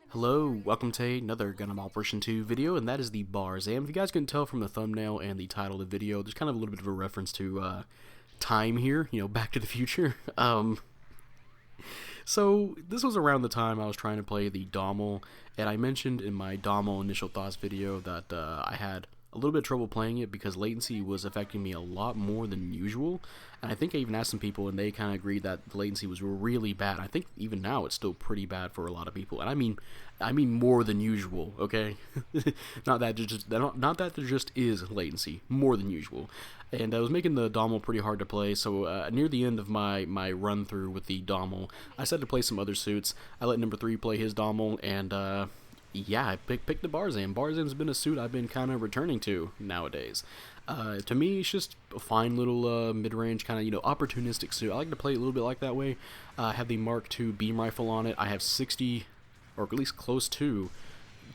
Hello, welcome to another Gundam Operation 2 video, and that is the Barzam. If you guys can tell from the thumbnail and the title of the video, there's kind of a little bit of a reference to time here, Back to the Future. So this was around the time I was trying to play the Dommel, and I mentioned in my Dommel initial thoughts video that I had a little bit of trouble playing it because latency was affecting me a lot more than usual. And I think I even asked some people and they kind of agreed that the latency was really bad. I think even now it's still pretty bad for a lot of people. And I mean more than usual, okay? not that there just is latency, more than usual. And I was making the Dommel pretty hard to play, so near the end of my run through with the Dommel, I decided to play some other suits. I let number 3 play his Dommel, and yeah, I picked the Barzam. Barzam's been a suit I've been kind of returning to nowadays. To me, it's just a fine little mid-range kind of, opportunistic suit. I like to play it a little bit like that way. I have the Mark II beam rifle on it. I have 60, or at least close to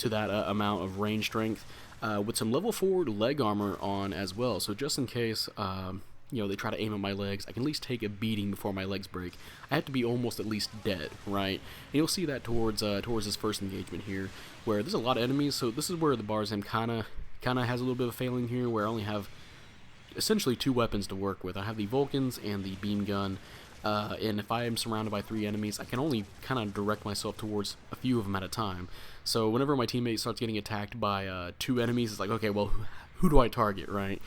that amount of range strength, with some level 4 leg armor on as well. So just in case, they try to aim at my legs, I can at least take a beating before my legs break. I have to be almost at least dead, right? And you'll see that towards this first engagement here, where there's a lot of enemies. So this is where the Barzam kind of has a little bit of failing here, where I only have essentially 2 weapons to work with. I have the Vulcans and the beam gun, and if I am surrounded by 3 enemies, I can only kind of direct myself towards a few of them at a time. So whenever my teammate starts getting attacked by 2 enemies, it's like, okay, well, who do I target, right?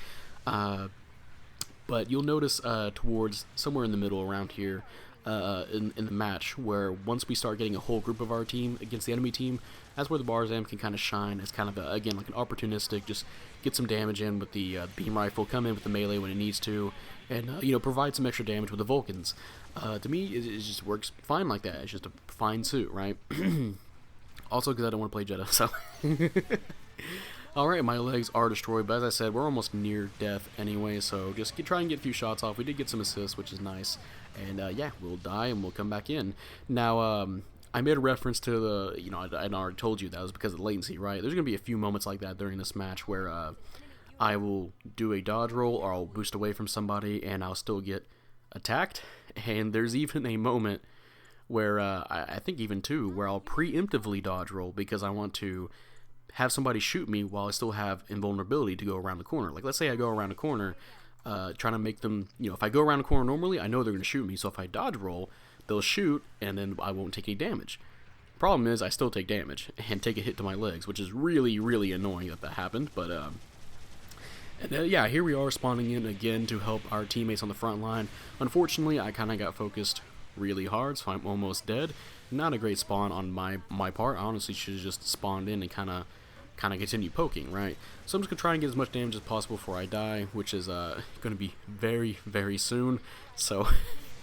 But you'll notice towards somewhere in the middle around here in the match, where once we start getting a whole group of our team against the enemy team, that's where the Barzam can kind of shine as kind of, again, like an opportunistic, just get some damage in with the beam rifle, come in with the melee when it needs to, and, provide some extra damage with the Vulcans. To me, it just works fine like that. It's just a fine suit, right? Also, because I don't want to play Jeddah, so... Alright, my legs are destroyed, but as I said, we're almost near death anyway, so just try and get a few shots off. We did get some assists, which is nice, and yeah, we'll die and we'll come back in. Now, I made a reference to the, I'd already told you that was because of the latency, right? There's going to be a few moments like that during this match where I will do a dodge roll, or I'll boost away from somebody, and I'll still get attacked, and there's even a moment where, I think even 2, where I'll preemptively dodge roll because I want to have somebody shoot me while I still have invulnerability to go around the corner. Like, let's say I go around a corner, trying to make them, if I go around a corner normally, I know they're going to shoot me, so if I dodge roll, they'll shoot, and then I won't take any damage. Problem is, I still take damage, and take a hit to my legs, which is really, really annoying that happened, but, yeah, here we are spawning in again to help our teammates on the front line. Unfortunately, I kind of got focused really hard, so I'm almost dead. Not a great spawn on my part. I honestly should have just spawned in and kind of continue poking, right? So I'm just going to try and get as much damage as possible before I die, which is going to be very, very soon. So,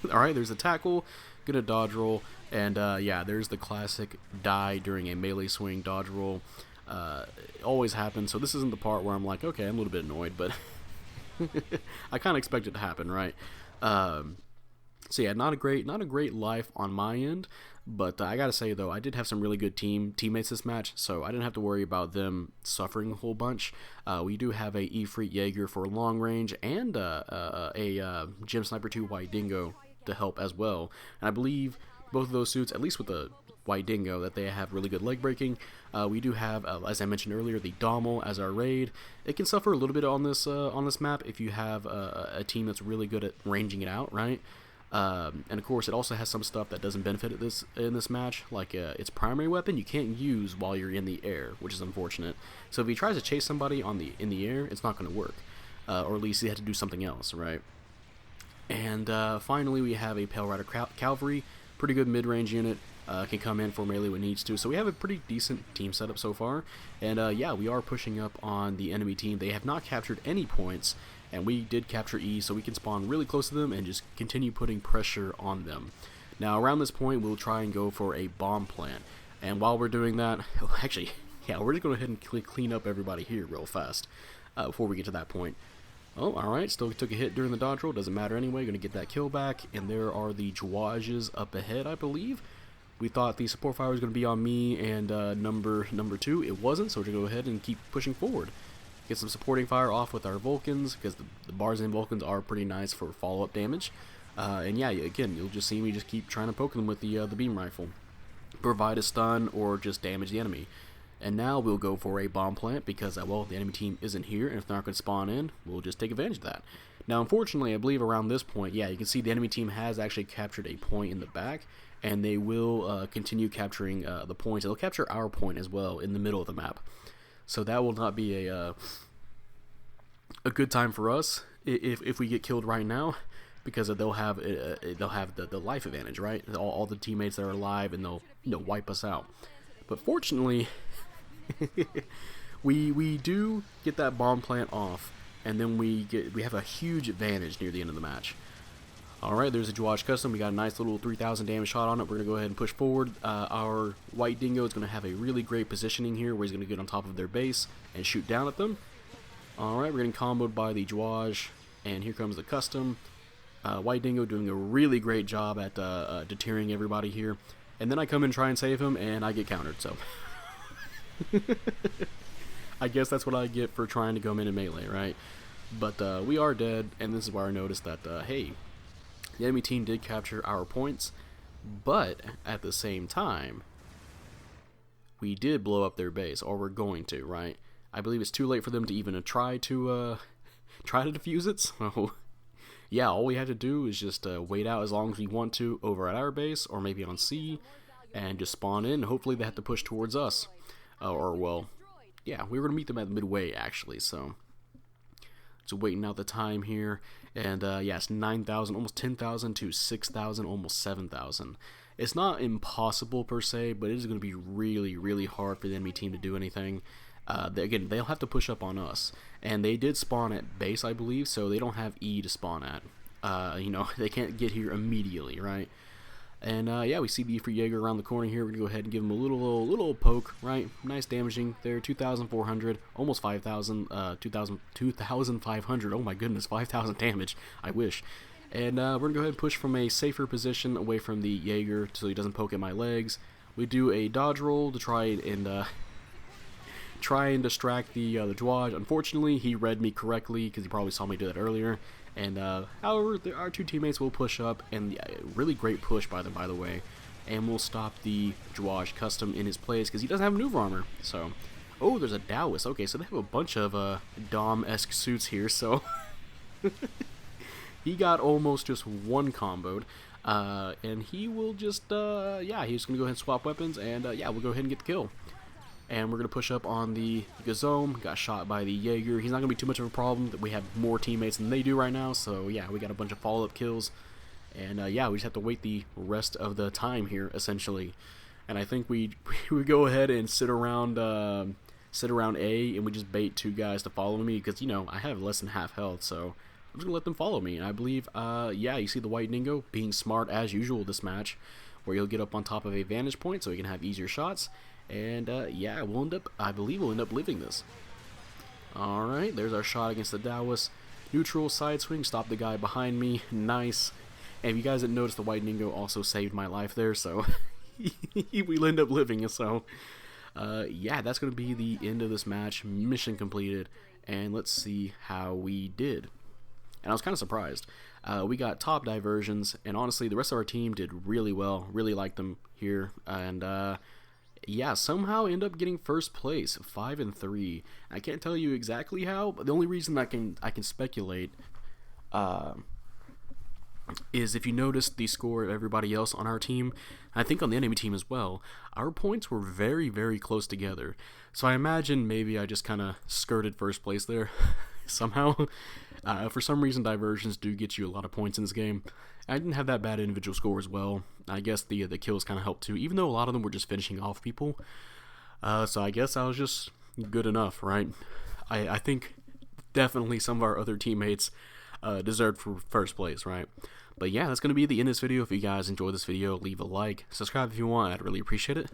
alright, there's a tackle, gonna dodge roll, and yeah, there's the classic die during a melee swing dodge roll. It always happens, so this isn't the part where I'm like, okay, I'm a little bit annoyed, but I kind of expect it to happen, right? So yeah, not a great life on my end, but I gotta say though, I did have some really good teammates this match, so I didn't have to worry about them suffering a whole bunch. We do have a Ifrit Jaeger for long range and a Gem Sniper 2 White Dingo to help as well. And I believe both of those suits, at least with the White Dingo, that they have really good leg breaking. We do have, as I mentioned earlier, the Dommel as our raid. It can suffer a little bit on this map if you have a team that's really good at ranging it out, right? And of course, it also has some stuff that doesn't benefit in this match, like its primary weapon you can't use while you're in the air, which is unfortunate. So if he tries to chase somebody in the air, it's not going to work, or at least he had to do something else, right? And finally, we have a Pale Rider Cavalry, pretty good mid-range unit. Can come in for melee when it needs to. So we have a pretty decent team setup so far. And yeah, we are pushing up on the enemy team. They have not captured any points, and we did capture E, so we can spawn really close to them and just continue putting pressure on them. Now around this point, we'll try and go for a bomb plant. And while we're doing that, actually, yeah, we're just going to go ahead and clean up everybody here real fast before we get to that point. Oh, alright, still took a hit during the dodge roll, doesn't matter anyway, going to get that kill back. And there are the Jwages up ahead, I believe. We thought the support fire was going to be on me and number 2. It wasn't, so we're going to go ahead and keep pushing forward. Get some supporting fire off with our Vulcans, because the Barzam Vulcans are pretty nice for follow-up damage. And yeah, again, you'll just see me just keep trying to poke them with the beam rifle. provide a stun, or just damage the enemy. And now we'll go for a bomb plant because, well, the enemy team isn't here, and if they're not going to spawn in, we'll just take advantage of that. Now, unfortunately, I believe around this point, yeah, you can see the enemy team has actually captured a point in the back, and they will continue capturing the points. They'll capture our point as well in the middle of the map. So that will not be a good time for us if we get killed right now, because they'll have the life advantage, right? All the teammates that are alive, and they'll wipe us out. But fortunately, we do get that bomb plant off, and then we have a huge advantage near the end of the match. Alright, there's a Jawaj Custom. We got a nice little 3,000 damage shot on it. We're going to go ahead and push forward. Our White Dingo is going to have a really great positioning here, where he's going to get on top of their base and shoot down at them. Alright, we're getting comboed by the Jawaj, and here comes the Custom. White Dingo doing a really great job at deterring everybody here. And then I come and try and save him, and I get countered, so... I guess that's what I get for trying to go in melee, right? But we are dead, and this is where I noticed that, hey, the enemy team did capture our points, but at the same time, we did blow up their base, or we're going to, right? I believe it's too late for them to even try to defuse it, so yeah, all we have to do is just wait out as long as we want to over at our base, or maybe on C, and just spawn in. Hopefully they have to push towards us, or well, yeah, we were going to meet them at midway, actually, so just waiting out the time here. And yeah, it's 9,000, almost 10,000 to 6,000, almost 7,000. It's not impossible per se, but it is going to be really, really hard for the enemy team to do anything. Again, they'll have to push up on us, and they did spawn at base, I believe, so they don't have E to spawn at. You know, they can't get here immediately, right? And yeah, we see the for Jaeger around the corner here. We're gonna go ahead and give him a little poke, right? Nice damaging there, 2,400, almost 5,000, 2,500. Oh my goodness, 5,000 damage. I wish. And we're gonna go ahead and push from a safer position away from the Jaeger so he doesn't poke at my legs. We do a dodge roll to try and distract the Jawaj. Unfortunately, he read me correctly because he probably saw me do that earlier. And however, our two teammates will push up, and really great push by them, by the way. And we'll stop the Jawaj Custom in his place because he doesn't have maneuver armor. So, oh, there's a Taoist. Okay, so they have a bunch of Dom-esque suits here. So he got almost just one comboed. And he will just, yeah, he's going to go ahead and swap weapons, and yeah, we'll go ahead and get the kill. And we're going to push up on the Gazome. Got shot by the Jaeger. He's not going to be too much of a problem. We have more teammates than they do right now, so yeah, we got a bunch of follow-up kills. And yeah, we just have to wait the rest of the time here, essentially. And I think we go ahead and sit around A, and we just bait two guys to follow me, because, you know, I have less than half health, so I'm just going to let them follow me. And I believe, yeah, you see the White Dingo being smart as usual this match, where he'll get up on top of a vantage point so he can have easier shots. And yeah, I believe we'll end up living this. Alright, there's our shot against the Taoist. Neutral side swing, stop the guy behind me. Nice. And if you guys didn't notice, the White Dingo also saved my life there, so we'll end up living. So yeah, that's going to be the end of this match. Mission completed. And let's see how we did. And I was kind of surprised. We got top diversions, and honestly, the rest of our team did really well. Really liked them here. And yeah, somehow end up getting first place, 5-3. I can't tell you exactly how, but the only reason I can speculate is if you noticed the score of everybody else on our team, I think on the enemy team as well, our points were very, very close together. So I imagine maybe I just kind of skirted first place there somehow. For some reason, diversions do get you a lot of points in this game. I didn't have that bad individual score as well. I guess the kills kind of helped too, even though a lot of them were just finishing off people. So I guess I was just good enough, right? I think definitely some of our other teammates deserved for first place, right? But yeah, that's going to be the end of this video. If you guys enjoyed this video, leave a like, subscribe if you want. I'd really appreciate it.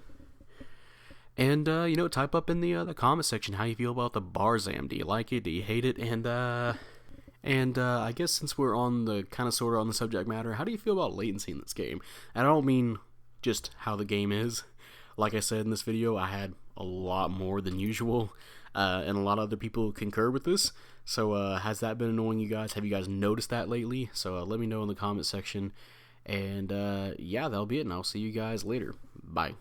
And, you know, type up in the comment section how you feel about the Barzam. Do you like it? Do you hate it? And I guess since we're on the kind of sort of on the subject matter, how do you feel about latency in this game? And I don't mean just how the game is. Like I said in this video, I had a lot more than usual, and a lot of other people concur with this. So has that been annoying you guys? Have you guys noticed that lately? So let me know in the comment section. And yeah, that'll be it, and I'll see you guys later. Bye.